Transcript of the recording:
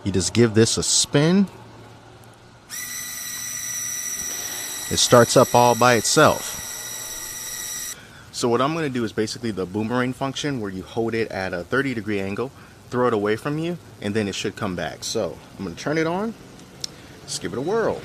You just give this a spin. It starts up all by itself. So what I'm going to do is basically the boomerang function, where you hold it at a 30-degree angle, throw it away from you, and then it should come back. So I'm going to turn it on. Let's give it a whirl.